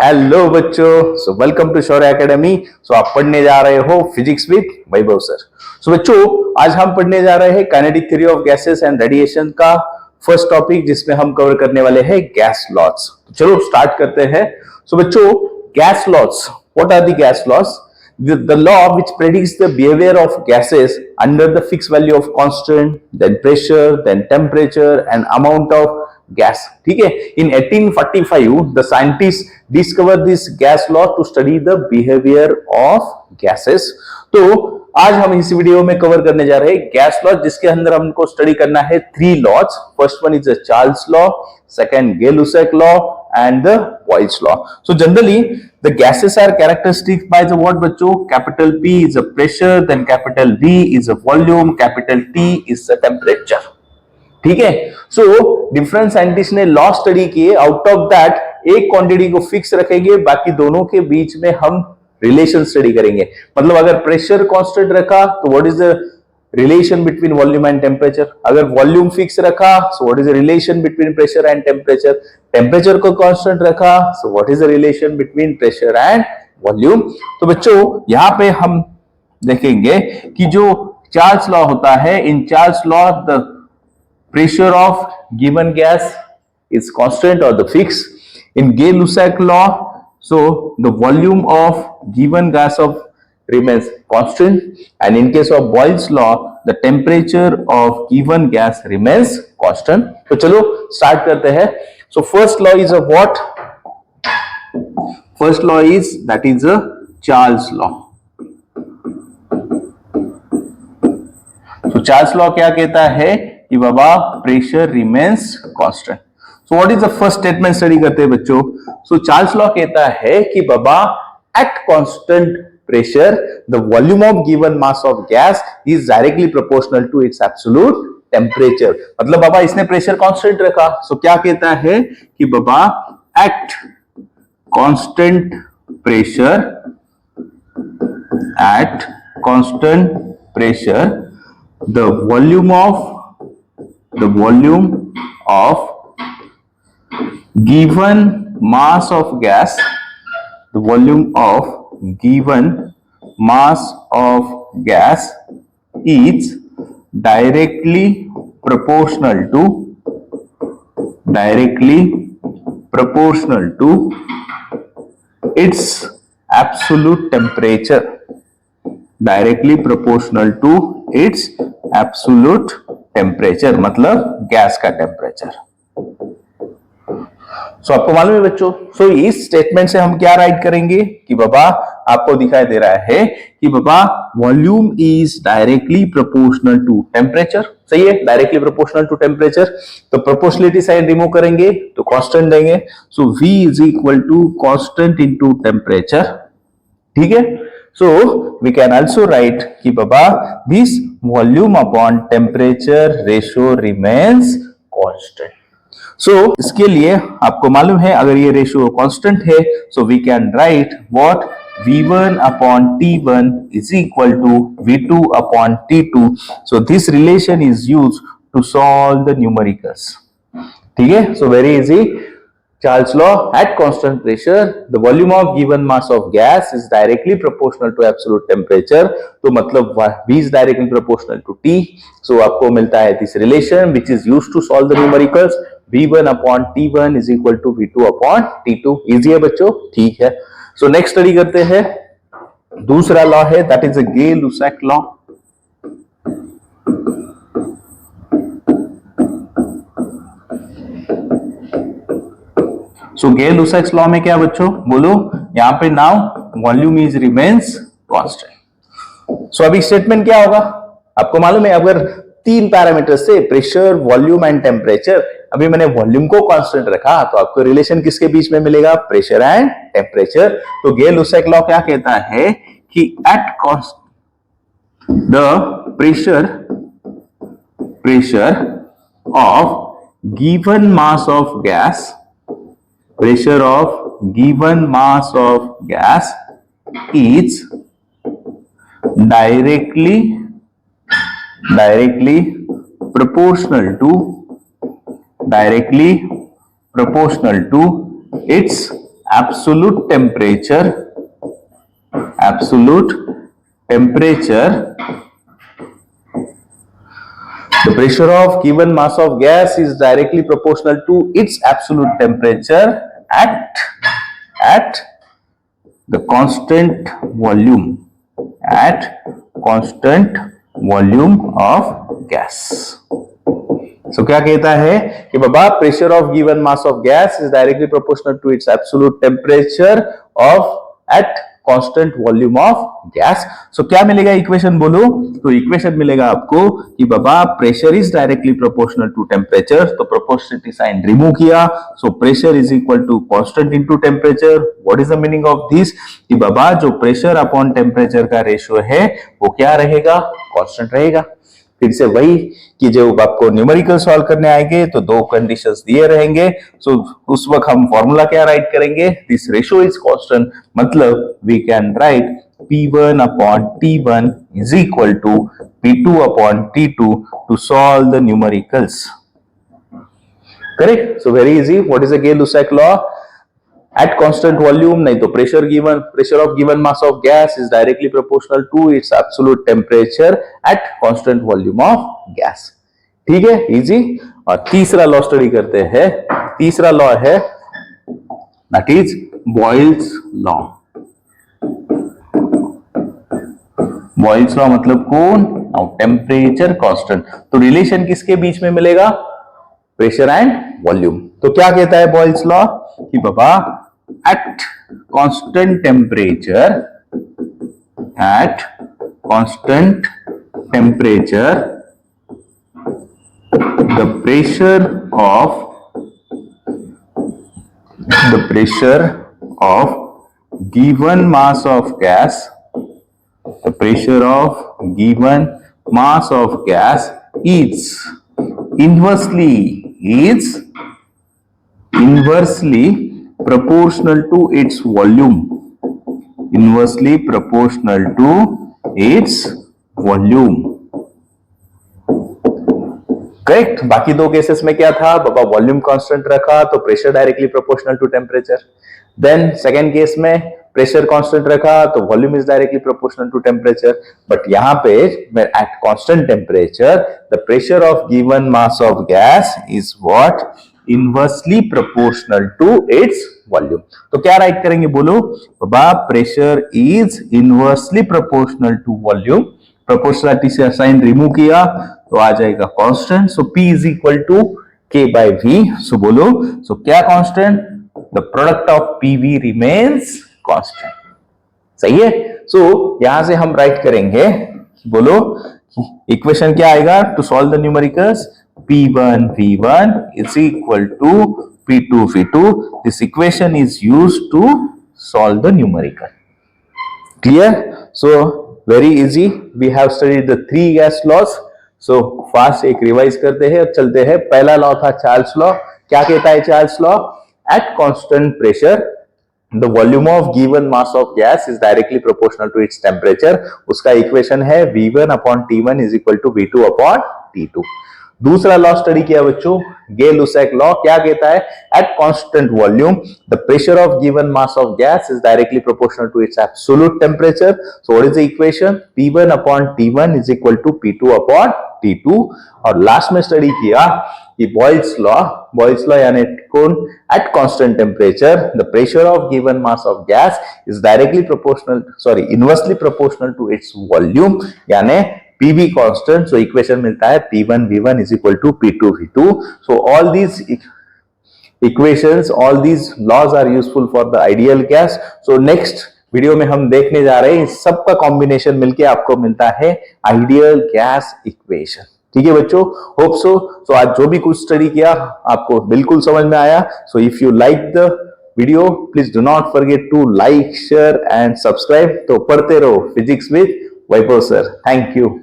Hello बच्चों, so welcome to Shaurya academy. So आप पढ़ने जा रहे हो physics with Vaibhav sir. So बच्चों, आज हम पढ़ने जा रहे हैं kinetic theory of gases and radiation का फर्स्ट टॉपिक, जिसमें हम कवर करने वाले हैं गैस लॉज। चलो स्टार्ट करते हैं। सो बच्चों, gas laws, what are the gas laws? The law which predicts the behavior of gases under the fixed value of constant, then pressure, then temperature and amount of gas. ठीक है। In 1845 the scientists discovered this gas law to study the behavior of gases. तो आज हम इस video में cover करने जा रहे हैं गैस लॉ, जिसके अंदर हमको स्टडी करना है three laws. First one is the Charles law, second Gay-Lussac law and the Boyle's law. So generally the gases are characteristic by the what बच्चों? Capital P is a pressure, then capital V is a volume, capital T is the temperature. ठीक है। So different scientist ने law study किए, out of that एक quantity को fix रखेंगे, बाकी दोनों के बीच में हम रिलेशन स्टडी करेंगे। मतलब अगर प्रेशर कांस्टेंट रखा तो what is the relation between volume and temperature, अगर वॉल्यूम फिक्स रखा सो what is the relation between pressure and temperature, temperature को कांस्टेंट रखा सो what is the relation between pressure and volume. तो बच्चों यहां पे हम देखेंगे कि जो चार्ल्स लॉ होता है, in Charles law the pressure of given gas is constant or the fixed. In Gay-Lussac law, so the volume of given gas of remains constant, and in case of Boyle's law the temperature of given gas remains constant. तो चलो start करते हैं। So first law is a what? First law is that is a Charles law. So Charles law क्या कहता है कि बाबा pressure remains constant. So what is the first statement study करते हैं बच्चों। सो चार्ल्स लॉ कहता है कि बाबा at constant pressure the volume of given mass of gas is directly proportional to its absolute temperature. मतलब बाबा इसने प्रेशर कांस्टेंट रखा, सो क्या कहता है कि बाबा at constant pressure, at constant pressure the volume of given mass of gas, the volume of given mass of gas is directly proportional to its absolute temperature, directly proportional to its absolute temperature, मतलब gas का temperature. So आपको मालूम है बच्चों, सो इस statement से हम क्या राइट करेंगे कि बाबा आपको दिखाई दे रहा है कि बाबा volume is directly proportional to temperature. सही है, डायरेक्टली प्रोपोर्शनल टू टेम्परेचर। तो प्रोपोर्शनलिटी साइन रिमूव करेंगे तो कांस्टेंट देंगे। So V is equal to constant into temperature. ठीक है। So we can also write कि बाबा this volume upon temperature ratio remains constant. So इसके लिए आपको मालूम है अगर ये रेशियो कांस्टेंट है, so we can write what V1 upon T1 is equal to V2 upon T2. So this relation is used to solve the numericals. ठीक है, so very easy. Charles law, at constant pressure the volume of given mass of gas is directly proportional to absolute temperature. तो मतलब V is directly proportional to T. So आपको मिलता है this relation which is used to solve the numericals. V1 upon T1 is equal to V2 upon T2. Easy है बच्चों, ठीक है। So next study करते हैं दूसरा लॉ है, that is a Gay-Lussac law. सो गे-लुसाक लॉ में क्या बच्चों बोलो, यहां पे now volume is remains constant. So अभी स्टेटमेंट क्या होगा आपको मालूम है, अगर तीन पैरामीटर से प्रेशर, वॉल्यूम एंड टेम्परेचर, अभी मैंने वॉल्यूम को कांस्टेंट रखा तो आपको रिलेशन किसके बीच में मिलेगा, प्रेशर एंड टेम्परेचर। तो गे-लुसाक लॉ क्या कहता है कि at constant the pressure of given mass of gas, pressure of given mass of gas is directly proportional to its absolute temperature the pressure of given mass of gas is directly proportional to its absolute temperature at the constant volume of gas. So क्या कहता है कि बाबा pressure of given mass of gas is directly proportional to its absolute temperature of at constant volume of gas. So क्या मिलेगा equation बोलो. तो equation मिलेगा आपको कि बाबा pressure is directly proportional to temperature. तो प्रोपोर्शनलिटी साइन रिमूव किया. So pressure is equal to constant into temperature. What is the meaning of this कि बाबा जो प्रेशर अपॉन टेम्परेचर का रेशियो है वो क्या रहेगा, कांस्टेंट रहेगा. फिर से वही कि जब आपको न्यूमेरिकल सॉल्व करने आएंगे तो दो कंडीशंस दिए रहेंगे. सो उस वक्त हम फॉर्मूला क्या राइट करेंगे, दिस रेशियो इज कांस्टेंट, मतलब we can write P1 upon T1 is equal to P2 upon T2 to solve the numericals. Correct? So very easy. What is the Gay-Lussac law? At constant volume, नहीं तो pressure of given mass of gas is directly proportional to its absolute temperature at constant volume of gas. ठीक है, easy. और तीसरा law study करते हैं. तीसरा law है that is Boyle's law. Boyle's law मतलब कौन, टेम्परेचर कांस्टेंट. तो रिलेशन किसके बीच में मिलेगा, प्रेशर एंड वॉल्यूम. तो क्या कहता है बॉयल्स लॉ कि बाबा at constant temperature the pressure of given mass of gas is inversely proportional to its volume. Correct. बाकी दो केसेस में क्या था बाबा, वॉल्यूम कांस्टेंट रखा तो pressure directly proportional to temperature. Then second case में प्रेशर कांस्टेंट रखा तो volume is directly proportional to temperature. But यहां पे at constant temperature the pressure of given mass of gas is what, inversely proportional to its volume. तो क्या write करेंगे बोलो, बाबा pressure is inversely proportional to volume. Proportionality से sign remove किया तो आ जाएगा constant. So P is equal to K bye V. So बोलो, सो क्या constant, the product of PV remains constant. सही है. सो यहां से हम राइट करेंगे, बोलो इक्वेशन क्या आएगा to solve the numericals, P1 V1 is equal to P2 V2. This equation is used to solve the numerical. Clear? So very easy. We have studied the three gas laws. So fast एक revise करते हैं और चलते हैं. पहला law था Charles law. क्या कहता है Charles law, eight constant pressure the volume of given mass of gas is directly proportional to its temperature. उसका इक्वेशन है V1 upon T1 is equal to V2 upon T2. दूसरा law study किया बच्चों, गे-लुसैक law. क्या कहता है, at constant volume the pressure of given mass of gas is directly proportional to its absolute temperature. So what is the equation, P1 upon T1 is equal to P2 upon T2. और last में study किया कि boils law यानी कौन, at constant temperature the pressure of given mass of gas is directly proportional inversely proportional to its volume यानी PV constant. So equation मिलता है P1 V1 is equal to P2 V2. So all these equations, all these laws are useful for the ideal gas. So next video में हम देखने जा रहे हैं सबका कॉम्बिनेशन मिलके आपको मिलता है आइडियल गैस इक्वेशन. ठीक है बच्चों, होप सो. सो आज जो भी कुछ स्टडी किया आपको बिल्कुल समझ में आया. So if you like the video please do not forget to like, share and subscribe. तो पढ़ते रहो physics with Vaibhav sir. Thank you.